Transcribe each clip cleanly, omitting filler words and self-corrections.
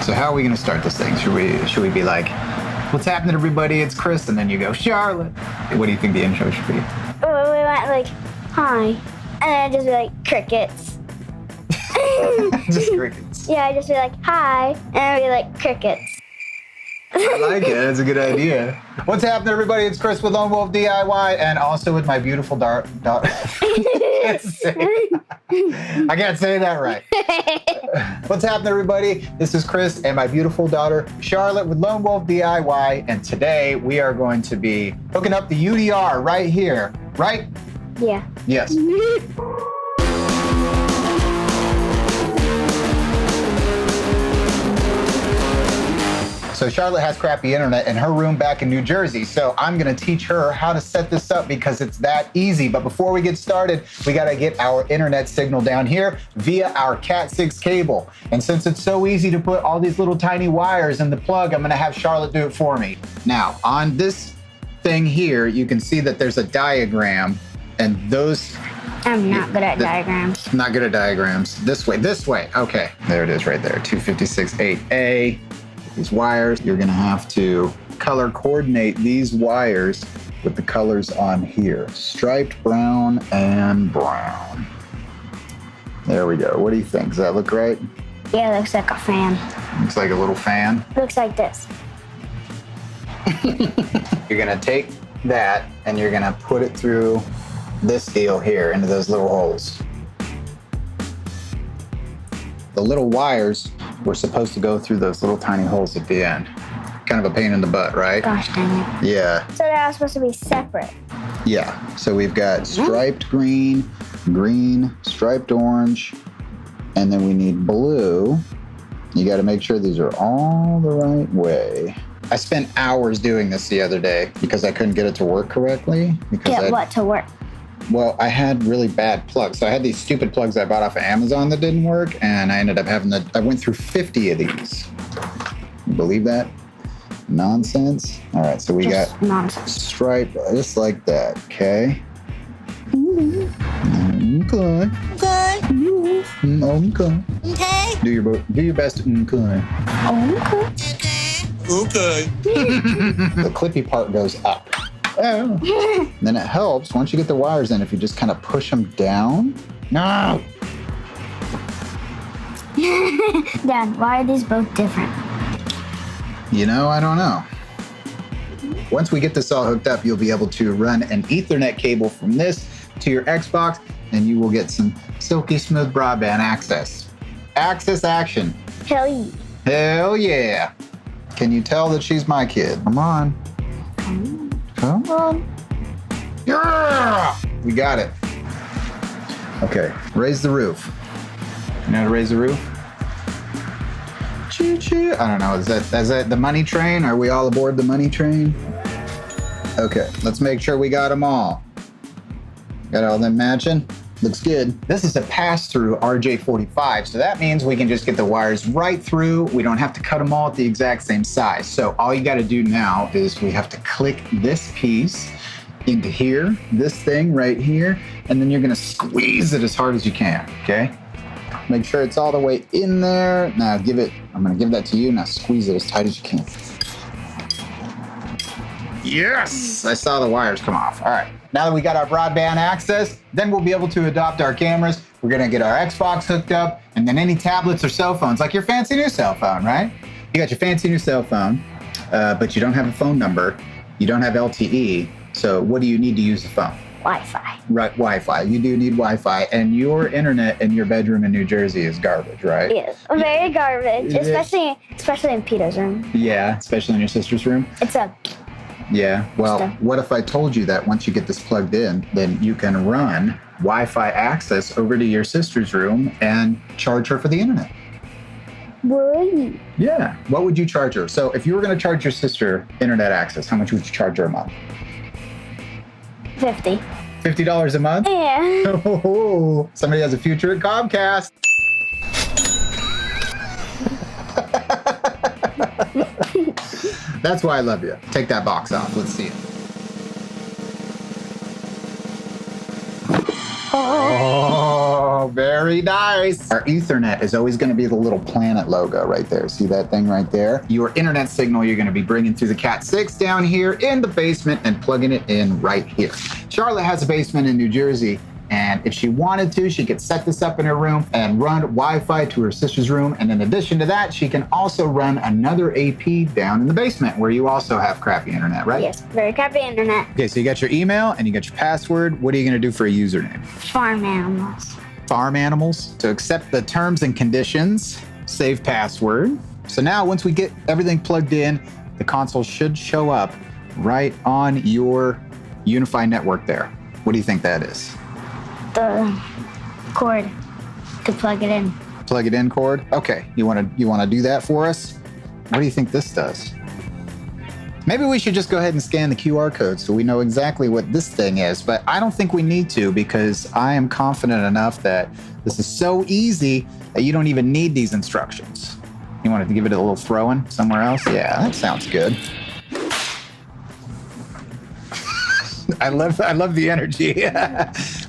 So how are we gonna start this thing? Should we be like, what's happening, everybody? It's Chris, and then you go, Charlotte. What do you think the intro should be? We went like, hi, and then just be like crickets. Just crickets. Yeah, just be like, hi, and then be like crickets. I like it. That's a good idea. What's happening, everybody? It's Chris with Lone Wolf DIY, and also with my beautiful daughter. I can't say that right. What's happening, everybody? This is Chris and my beautiful daughter, Charlotte, with Lone Wolf DIY, and today we are going to be hooking up the UDR right here, right? Yeah. Yes. So Charlotte has crappy internet in her room back in New Jersey. So I'm gonna teach her how to set this up because it's that easy. But before we get started, we gotta get our internet signal down here via our Cat 6 cable. And since it's so easy to put all these little tiny wires in the plug, I'm gonna have Charlotte do it for me. Now, on this thing here, you can see that there's a diagram, and those... I'm not good at diagrams. Not good at diagrams. This way, okay. There it is right there, 256.8A. These wires, you're gonna have to color coordinate these wires with the colors on here. Striped brown and brown. There we go. What do you think? Does that look right? Yeah, it looks like a fan. Looks like a little fan. Looks like this. You're gonna take that and you're gonna put it through this deal here into those little holes. The little wires were supposed to go through those little tiny holes at the end. Kind of a pain in the butt, right? Gosh dang it. Yeah. So they're all supposed to be separate. Yeah. So we've got striped green, striped orange, and then we need blue. You got to make sure these are all the right way. I spent hours doing this the other day because I couldn't get it to work correctly. Get what to work? Well, I had really bad plugs. So I had these stupid plugs I bought off of Amazon that didn't work, and I ended up I went through 50 of these. You believe that? Nonsense. All right, so we Just got nonsense. stripe just like that, okay? Okay. Okay. Okay. Okay. Do your best. Okay. Okay. The clippy part goes up. Oh. Then it helps once you get the wires in if you just kind of push them down. No. Dad, why are these both different? You know, I don't know. Once we get this all hooked up, you'll be able to run an Ethernet cable from this to your Xbox, and you will get some silky smooth broadband access. Access action. Hell yeah. Hell yeah. Can you tell that she's my kid? Come on. Come on. Yeah! We got it. Okay, raise the roof. You know how to raise the roof? Choo-choo. I don't know, is that the money train? Are we all aboard the money train? Okay, let's make sure we got them all. Got all them matching? Looks good. This is a pass-through RJ45, so that means we can just get the wires right through. We don't have to cut them all at the exact same size. So all you gotta do now is we have to click this piece into here, this thing right here, and then you're gonna squeeze it as hard as you can, okay? Make sure it's all the way in there. Now I'm gonna give that to you. Now squeeze it as tight as you can. Yes! I saw the wires come off. All right. Now that we got our broadband access, then we'll be able to adopt our cameras. We're gonna get our Xbox hooked up, and then any tablets or cell phones, like your fancy new cell phone, right? You got your fancy new cell phone, but you don't have a phone number. You don't have LTE. So what do you need to use the phone? Wi-Fi. Right, Wi-Fi. You do need Wi-Fi, and your internet in your bedroom in New Jersey is garbage, right? Yes, very garbage, especially in Peter's room. Yeah, especially in your sister's room. It's a... Yeah, well, what if I told you that once you get this plugged in, then you can run Wi-Fi access over to your sister's room and charge her for the internet? Really? Yeah. What would you charge her? So if you were going to charge your sister internet access, how much would you charge her a month? $50. $50 a month? Yeah. Oh, somebody has a future at Comcast. That's why I love you. Take that box off. Let's see it. Oh, go. Very nice. Our Ethernet is always going to be the little planet logo right there. See that thing right there? Your internet signal you're going to be bringing through the Cat 6 down here in the basement and plugging it in right here. Charlotte has a basement in New Jersey. And if she wanted to, she could set this up in her room and run Wi-Fi to her sister's room. And in addition to that, she can also run another AP down in the basement where you also have crappy internet, right? Yes, very crappy internet. Okay, so you got your email and you got your password. What are you going to do for a username? Farm animals. Farm animals. To accept the terms and conditions, save password. So now once we get everything plugged in, the console should show up right on your UniFi network there. What do you think that is? The cord to plug it in. Plug it in cord? Okay, you want to do that for us? What do you think this does? Maybe we should just go ahead and scan the QR code so we know exactly what this thing is, but I don't think we need to because I am confident enough that this is so easy that you don't even need these instructions. You wanted to give it a little throw-in somewhere else? Yeah, that sounds good. I love the energy.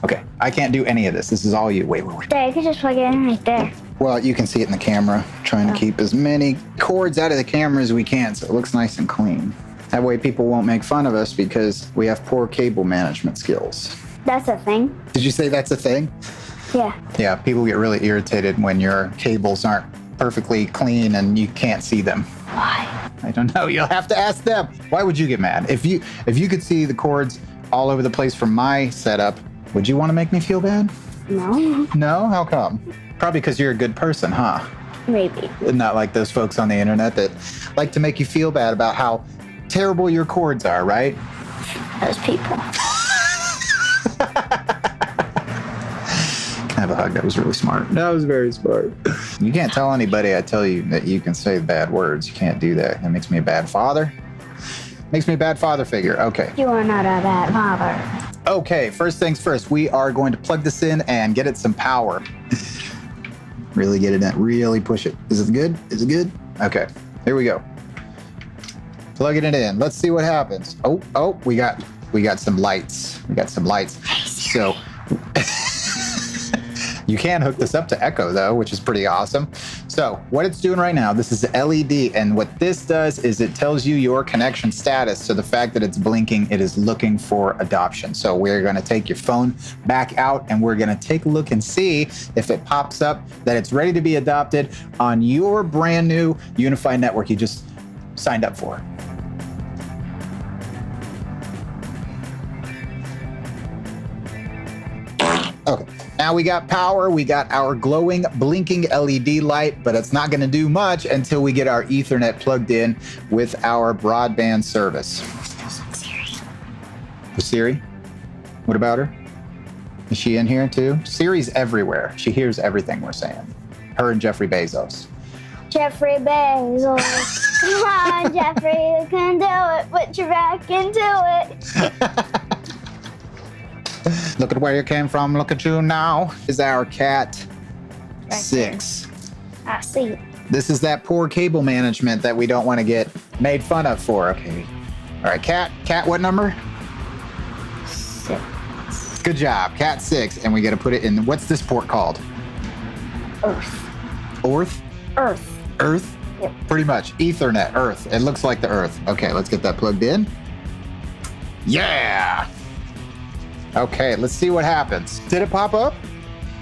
Okay, I can't do any of this. This is all you. Wait. There, you can just plug it in right there. Well, you can see it in the camera. Trying to keep as many cords out of the camera as we can so it looks nice and clean. That way people won't make fun of us because we have poor cable management skills. That's a thing. Did you say that's a thing? Yeah. Yeah, people get really irritated when your cables aren't perfectly clean and you can't see them. Why? I don't know. You'll have to ask them. Why would you get mad? If you could see the cords all over the place from my setup, would you want to make me feel bad? No. No? How come? Probably because you're a good person, huh? Maybe. Not like those folks on the internet that like to make you feel bad about how terrible your cords are, right? Those people. Can I have a hug? That was really smart. That was very smart. You can't tell anybody I tell you that you can say bad words. You can't do that. That makes me a bad father. Makes me a bad father figure. Okay. You are not a bad father. Okay, first things first. We are going to plug this in and get it some power. Really get it in. Really push it. Is it good? Is it good? Okay, here we go. Plugging it in. Let's see what happens. Oh, we got some lights. We got some lights. So you can hook this up to Echo though, which is pretty awesome. So what it's doing right now, this is LED, and what this does is it tells you your connection status. So the fact that it's blinking, it is looking for adoption. So we're gonna take your phone back out and we're gonna take a look and see if it pops up that it's ready to be adopted on your brand new UniFi network you just signed up for. Okay, now we got power, we got our glowing, blinking LED light, but it's not gonna do much until we get our Ethernet plugged in with our broadband service. Siri. With Siri? What about her? Is she in here too? Siri's everywhere. She hears everything we're saying. Her and Jeffrey Bezos. Jeffrey Bezos. Come on, Jeffrey, you can do it. Put your back into it. Look at where you came from. Look at you now. This is our Cat 6. I see. This is that poor cable management that we don't want to get made fun of for. Okay. All right, Cat, what number? 6. Good job, Cat 6. And we got to put it in, what's this port called? Earth. Earth? Yep. Pretty much. Ethernet, Earth. It looks like the Earth. Okay, let's get that plugged in. Yeah! Okay, let's see what happens. Did it pop up?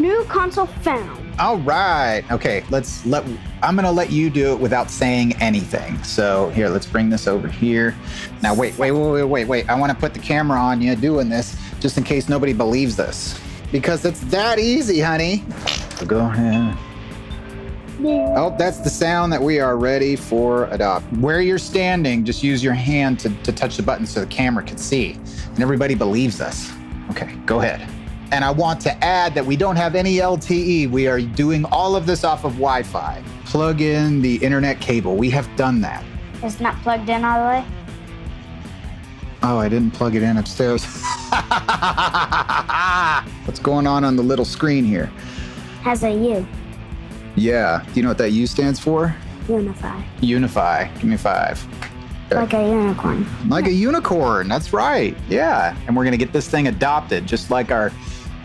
New console found. All right. Okay, I'm gonna let you do it without saying anything. So here, let's bring this over here. Now wait. I wanna put the camera on you doing this just in case nobody believes this. Because it's that easy, honey. So go ahead. Yeah. Oh, that's the sound that we are ready for adopt. Where you're standing, just use your hand to touch the button so the camera can see. And everybody believes us. Okay, go ahead. And I want to add that we don't have any LTE. We are doing all of this off of Wi-Fi. Plug in the internet cable. We have done that. It's not plugged in all the way? Oh, I didn't plug it in upstairs. What's going on the little screen here? Has a U. Yeah, do you know what that U stands for? UniFi. UniFi. Give me 5. Okay. Like a unicorn. Like a unicorn, that's right. Yeah, and we're gonna get this thing adopted, just like our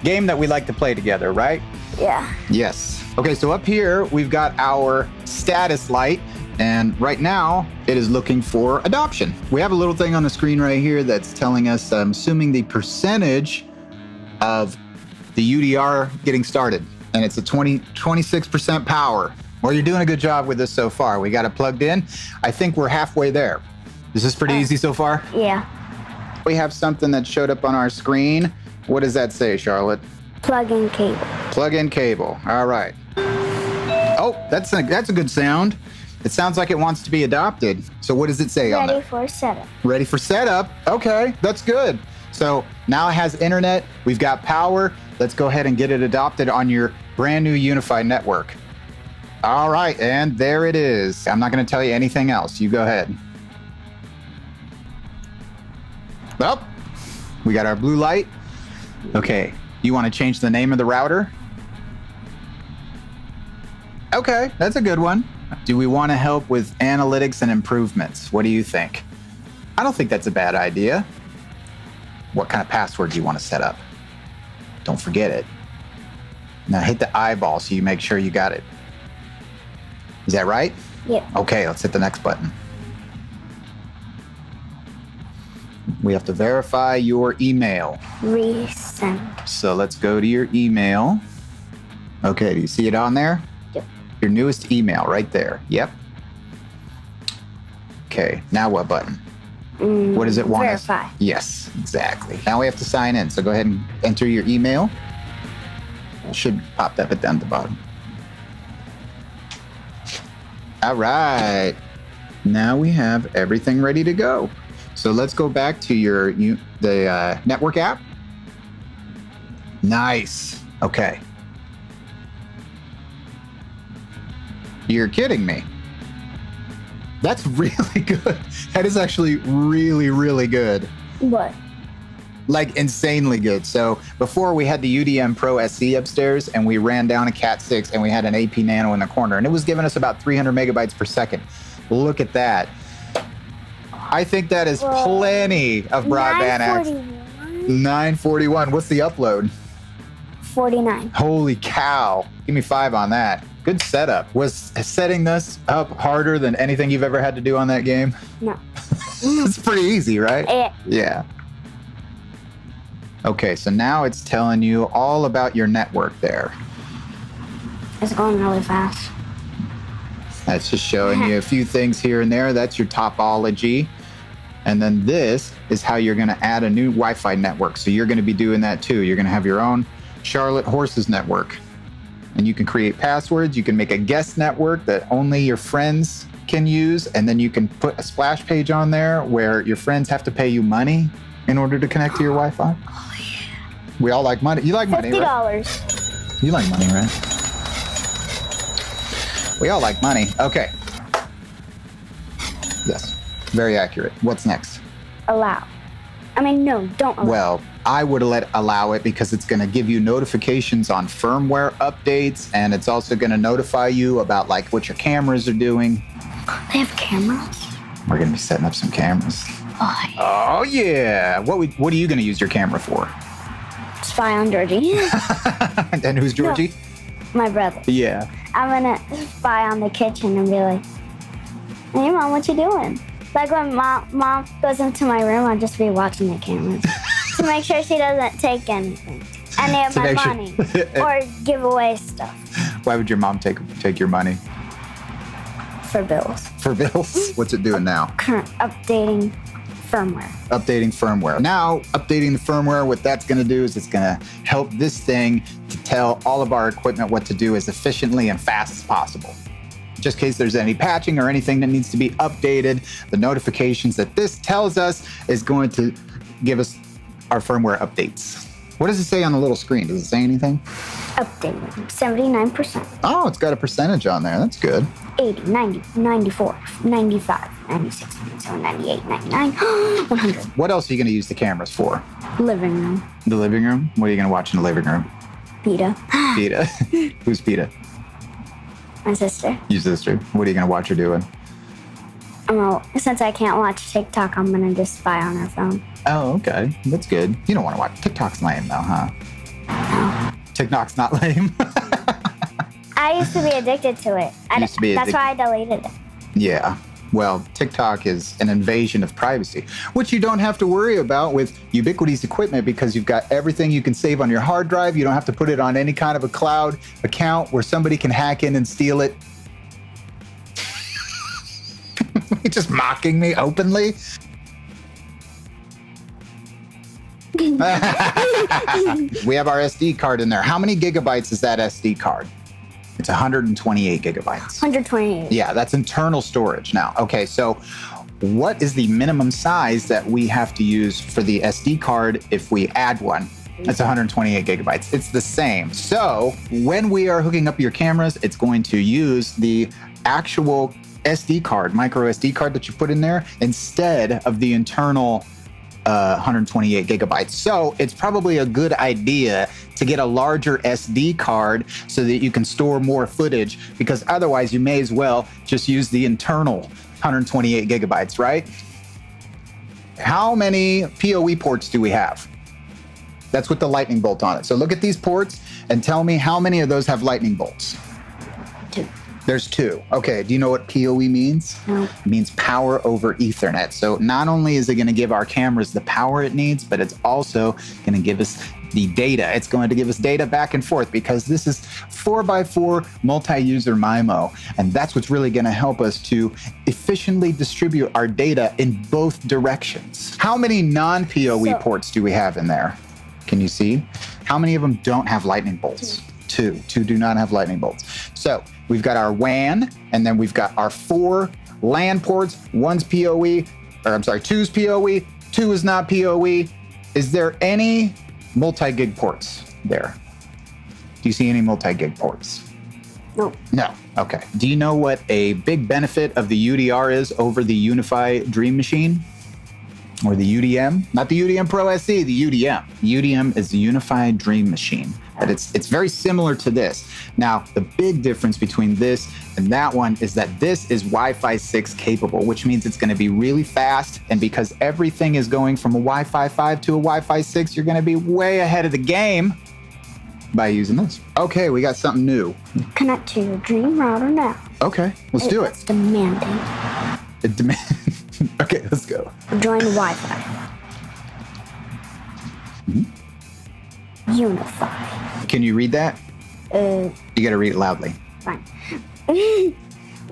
game that we like to play together, right? Yeah. Yes. Okay, so up here, we've got our status light. And right now, it is looking for adoption. We have a little thing on the screen right here that's telling us, I'm assuming the percentage of the UDR getting started. And it's a 26% power. Well, you're doing a good job with this so far. We got it plugged in. I think we're halfway there. Is this pretty easy so far? Yeah. We have something that showed up on our screen. What does that say, Charlotte? Plug-in cable. Plug-in cable. All right. Oh, that's a good sound. It sounds like it wants to be adopted. So what does it say on that? Ready for setup. Ready for setup. Okay, that's good. So now it has internet. We've got power. Let's go ahead and get it adopted on your brand new UniFi network. All right, and there it is. I'm not going to tell you anything else. You go ahead. Well, we got our blue light. Okay, you want to change the name of the router? Okay, that's a good one. Do we want to help with analytics and improvements? What do you think? I don't think that's a bad idea. What kind of password do you want to set up? Don't forget it. Now hit the eyeball so you make sure you got it. Is that right? Yep. Okay, let's hit the next button. We have to verify your email. Resend. So let's go to your email. Okay, do you see it on there? Yep. Your newest email right there. Yep. Okay, now what button? What does it want us? Verify. Yes, exactly. Now we have to sign in. So go ahead and enter your email. It should pop up down at the bottom. All right. Now we have everything ready to go. So let's go back to the network app. Nice. Okay. You're kidding me. That's really good. That is actually really, really good. What? Like insanely good. So before we had the UDM Pro SE upstairs and we ran down a Cat 6 and we had an AP Nano in the corner and it was giving us about 300 megabytes per second. Look at that. I think that is plenty of broadband access. 941. What's the upload? 49. Holy cow. Give me 5 on that. Good setup. Was setting this up harder than anything you've ever had to do on that game? No. It's pretty easy, right? Yeah. Yeah. Okay, so now it's telling you all about your network there. It's going really fast. That's just showing you a few things here and there. That's your topology. And then this is how you're going to add a new Wi-Fi network. So you're going to be doing that too. You're going to have your own Charlotte Horses network. And you can create passwords. You can make a guest network that only your friends can use. And then you can put a splash page on there where your friends have to pay you money in order to connect to your Wi-Fi. Oh, yeah. We all like money. You like money, right? $50. You like money, right? We all like money. Okay. Yes. Very accurate. What's next? Allow. I mean, no, don't allow. Well, I would allow it because it's going to give you notifications on firmware updates, and it's also going to notify you about like what your cameras are doing. They have cameras? We're going to be setting up some cameras. Oh, yeah. Oh yeah. What are you going to use your camera for? Spy on Georgie. And who's Georgie? No, my brother. Yeah. I'm gonna spy on the kitchen and be like, "Hey, Mom, what you doing?" Like when mom goes into my room, I'll just be watching the cameras to make sure she doesn't take anything, any of my money, or give away stuff. Why would your mom take your money? For bills. For bills? What's it doing now? Current updating firmware. Updating firmware. Now, updating the firmware, what that's going to do is it's going to help this thing to tell all of our equipment what to do as efficiently and fast as possible. Just in case there's any patching or anything that needs to be updated, the notifications that this tells us is going to give us our firmware updates. What does it say on the little screen? Does it say anything? Updating 79%. Oh, it's got a percentage on there. That's good. 80, 90, 94, 95, 96, 97, 98, 99, 100. What else are you going to use the cameras for? Living room. The living room? What are you going to watch in the living room? PETA. PETA. Who's PETA? My sister. Your sister. What are you going to watch her doing? Well, since I can't watch TikTok, I'm going to just spy on her phone. Oh, okay. That's good. You don't want to watch. TikTok's lame though, huh? No. TikTok's not lame. I used to be addicted to it. That's why I deleted it. Yeah. Well, TikTok is an invasion of privacy, which you don't have to worry about with Ubiquity's equipment because you've got everything you can save on your hard drive. You don't have to put it on any kind of a cloud account where somebody can hack in and steal it. You're just mocking me openly. We have our SD card in there. How many gigabytes is that SD card? It's 128 gigabytes. 128. Yeah, that's internal storage now. Okay, so what is the minimum size that we have to use for the SD card if we add one? That's 128 gigabytes. It's the same. So when we are hooking up your cameras, it's going to use the actual SD card, micro SD card that you put in there instead of the internal 128 gigabytes. So it's probably a good idea to get a larger SD card so that you can store more footage, because otherwise you may as well just use the internal 128 gigabytes, right? How many PoE ports do we have? That's with the lightning bolt on it. So look at these ports and tell me how many of those have lightning bolts. 2. There's 2. Okay, do you know what PoE means? No. It means power over Ethernet. So not only is it going to give our cameras the power it needs, but it's also going to give us the data. It's going to give us data back and forth because this is 4x4 multi-user MIMO. And that's what's really going to help us to efficiently distribute our data in both directions. How many non-PoE ports do we have in there? Can you see? How many of them don't have lightning bolts? 2. 2 do not have lightning bolts. So we've got our WAN, and then we've got our 4 LAN ports. 1's PoE, or I'm sorry, 2's PoE, 2 is not PoE. Is there any multi-gig ports there? Do you see any multi-gig ports? No. No. Okay. Do you know what a big benefit of the UDR is over the UniFi Dream Machine? Or the UDM? Not the UDM Pro SE, the UDM. UDM is the UniFi Dream Machine. But it's very similar to this. Now, the big difference between this and that one is that this is Wi-Fi 6 capable, which means it's going to be really fast. And because everything is going from a Wi-Fi 5 to a Wi-Fi 6, you're going to be way ahead of the game by using this. Okay, we got something new. Connect to your Dream router now. Okay, let's do it. It's demanding. It Okay, let's go. Join Wi-Fi. UniFi. Can you read that? You got to read it loudly. Fine.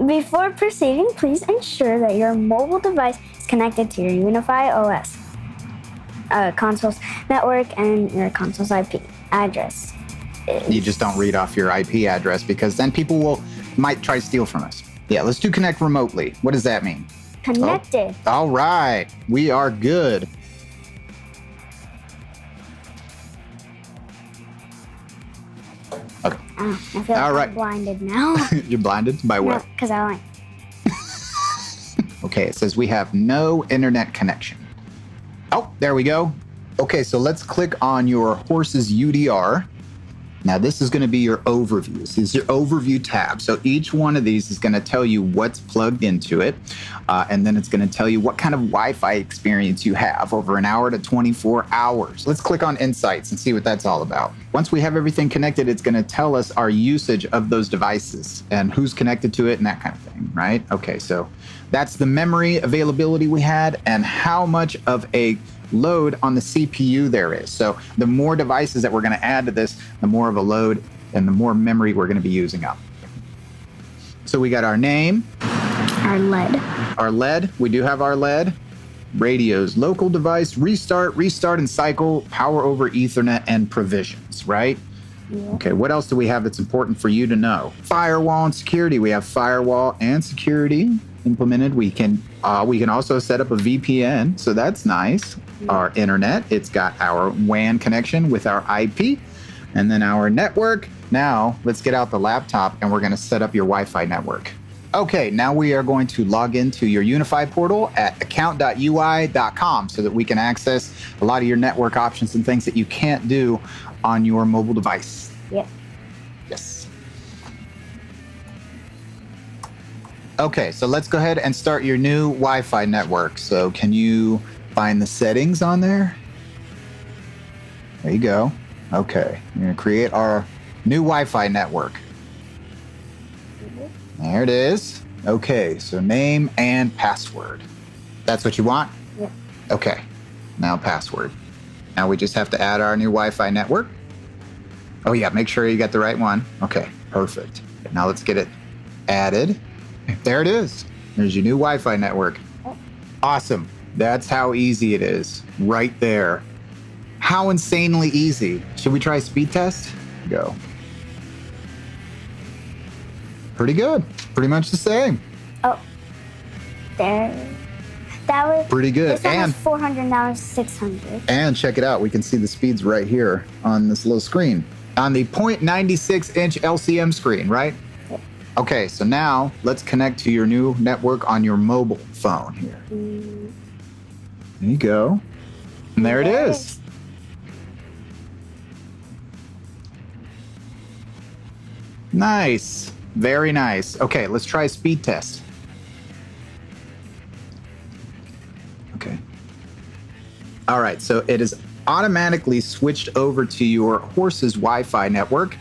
Before proceeding, please ensure that your mobile device is connected to your UniFi OS, console's network, and your console's IP address. You just don't read off your IP address because then people might try to steal from us. Yeah, let's do connect remotely. What does that mean? Connected. Oh, all right, we are good. Okay. I feel All like right. I'm blinded now. You're blinded by what? Because I like. Okay, it says we have no internet connection. Oh, there we go. Okay, so let's click on your horse's UDR. Now, this is going to be your overview. This is your overview tab. So each one of these is going to tell you what's plugged into it. And then it's going to tell you what kind of Wi-Fi experience you have over an hour to 24 hours. Let's click on Insights and see what that's all about. Once we have everything connected, it's going to tell us our usage of those devices and who's connected to it and that kind of thing, right? Okay, so that's the memory availability we had and how much of a load on the CPU there is. So the more devices that we're going to add to this, the more of a load and the more memory we're going to be using up. So we got our name. Our LED. Our LED. We do have our LED. Radios, local device, restart and cycle, power over Ethernet, and provisions, right? Yeah. Okay, what else do we have that's important for you to know? Firewall and security. We have firewall and security implemented. We can also set up a VPN, so that's nice. Our internet, it's got our WAN connection with our IP, and then our network. Now, let's get out the laptop and we're going to set up your Wi-Fi network. Okay, now we are going to log into your UniFi portal at account.ui.com so that we can access a lot of your network options and things that you can't do on your mobile device. Yep. Yes. Okay, so let's go ahead and start your new Wi-Fi network. So can you find the settings on there? There you go. Okay, we're going to create our new Wi-Fi network. There it is. Okay, so name and password. That's what you want? Yep. Okay, now password. Now we just have to add our new Wi-Fi network. Oh yeah, make sure you got the right one. Okay, perfect. Now let's get it added. There it is. There's your new Wi-Fi network. Awesome. That's how easy it is. Right there. How insanely easy. Should we try speed test? Go. Pretty good. Pretty much the same. Oh, there. That was Pretty good. This one And was 400, now it's 600. And check it out. We can see the speeds right here on this little screen. On the 0.96 inch LCM screen, right? Yep. Okay, so now let's connect to your new network on your mobile phone here. There you go. And there it is. Nice. Very nice. Okay, let's try a speed test. Okay. All right, so it is automatically switched over to your horse's Wi-Fi network.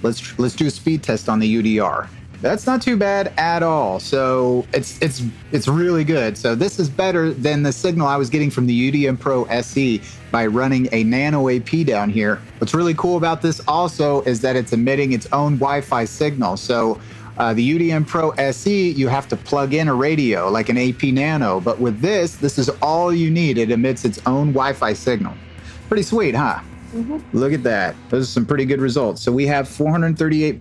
Let's do a speed test on the UDR. That's not too bad at all. So it's really good. So this is better than the signal I was getting from the UDM Pro SE by running a nano AP down here. What's really cool about this also is that it's emitting its own Wi-Fi signal. So the UDM Pro SE, you have to plug in a radio like an AP Nano, but with this is all you need. It emits its own Wi-Fi signal. Pretty sweet, huh? Mm-hmm. Look at that. Those are some pretty good results. So we have 438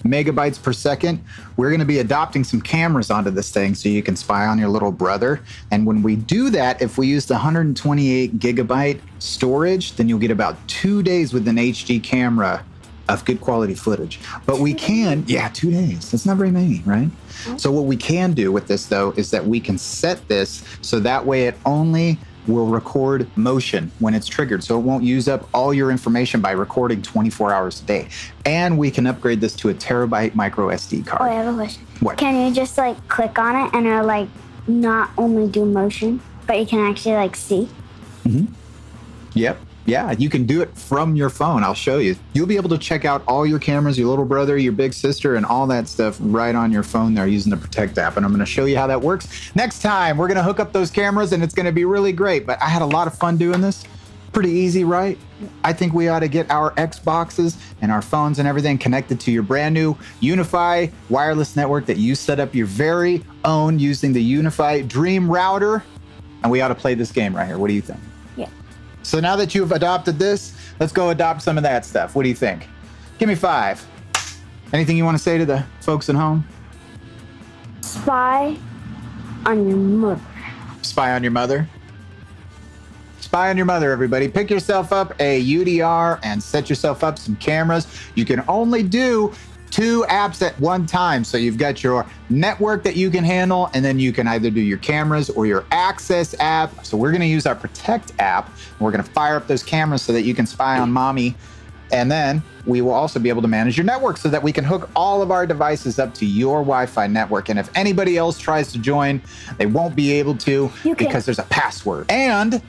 megabytes per second. We're going to be adopting some cameras onto this thing so you can spy on your little brother. And when we do that, if we use the 128 gigabyte storage, then you'll get about 2 days with an HD camera of good quality footage. But we can, 2 days. That's not very many, right? So what we can do with this, though, is that we can set this so that way it only will record motion when it's triggered. So it won't use up all your information by recording 24 hours a day. And we can upgrade this to a terabyte micro SD card. Oh, I have a question. What? Can you just like click on it and it'll like not only do motion, but you can actually like see? Mm-hmm. Yep. Yeah, you can do it from your phone. I'll show you. You'll be able to check out all your cameras, your little brother, your big sister, and all that stuff right on your phone there using the Protect app. And I'm going to show you how that works. Next time, we're going to hook up those cameras, and it's going to be really great. But I had a lot of fun doing this. Pretty easy, right? I think we ought to get our Xboxes and our phones and everything connected to your brand new UniFi wireless network that you set up your very own using the UniFi Dream router. And we ought to play this game right here. What do you think? Yeah. So now that you've adopted this, let's go adopt some of that stuff. What do you think? Give me 5. Anything you want to say to the folks at home? Spy on your mother. Spy on your mother? Spy on your mother, everybody. Pick yourself up a UDR and set yourself up some cameras. You can only do 2 apps at one time. So you've got your network that you can handle, and then you can either do your cameras or your access app. So we're going to use our Protect app. And we're going to fire up those cameras so that you can spy on mommy. And then we will also be able to manage your network so that we can hook all of our devices up to your Wi-Fi network. And if anybody else tries to join, they won't be able to because there's a password. And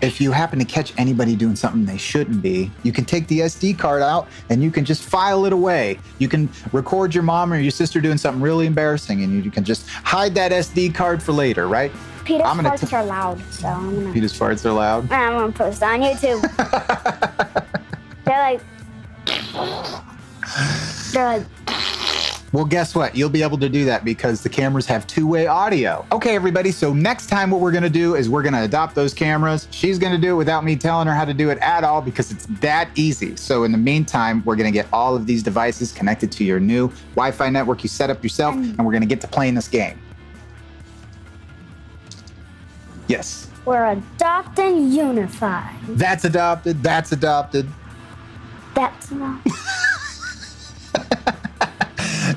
if you happen to catch anybody doing something they shouldn't be, you can take the SD card out and you can just file it away. You can record your mom or your sister doing something really embarrassing, and you can just hide that SD card for later, right? Peter's farts are loud, so I'm gonna. Peter's farts are loud? I'm gonna post it on YouTube. They're like. Well, guess what? You'll be able to do that because the cameras have 2-way audio. Okay, everybody, so next time what we're gonna do is we're gonna adopt those cameras. She's gonna do it without me telling her how to do it at all because it's that easy. So in the meantime, we're gonna get all of these devices connected to your new Wi-Fi network you set up yourself, and we're gonna get to playing this game. Yes. We're adopting UniFi. That's adopted, that's adopted. That's not.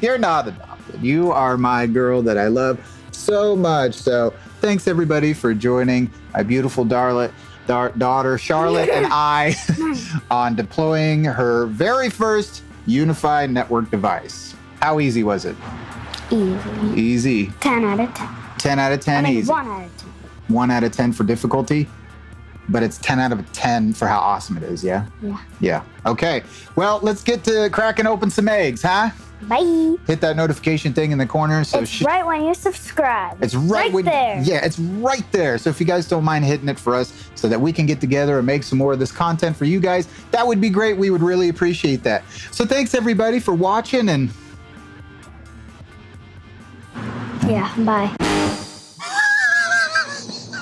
You're not adopted. You are my girl that I love so much. So thanks everybody for joining my beautiful daughter Charlotte and I on deploying her very first UniFi network device. How easy was it? Easy. Easy. 10 out of 10. 10 out of 10 easy. 1 out of 10. 1 out of 10 for difficulty? but it's 10 out of 10 for how awesome it is, yeah? Yeah. Yeah. Okay. Well, let's get to cracking open some eggs, huh? Bye. Hit that notification thing in the corner. So It's right when you subscribe. It's right there. Yeah, it's right there. So if you guys don't mind hitting it for us so that we can get together and make some more of this content for you guys, that would be great. We would really appreciate that. So thanks everybody for watching and Yeah, bye.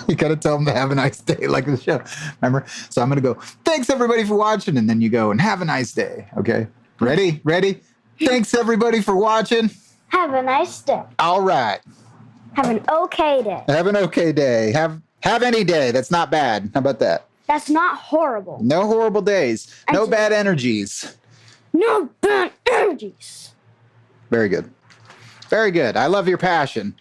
you gotta tell them to have a nice day like the show. Remember? So I'm gonna go, thanks everybody for watching, and then you go and have a nice day. Okay? Ready? Ready? Thanks everybody for watching. Have a nice day. All right. Have an okay day. Have an okay day. Have any day. That's not bad. How about that? That's not horrible. No horrible days. No bad energies. No bad energies. Very good. Very good. I love your passion.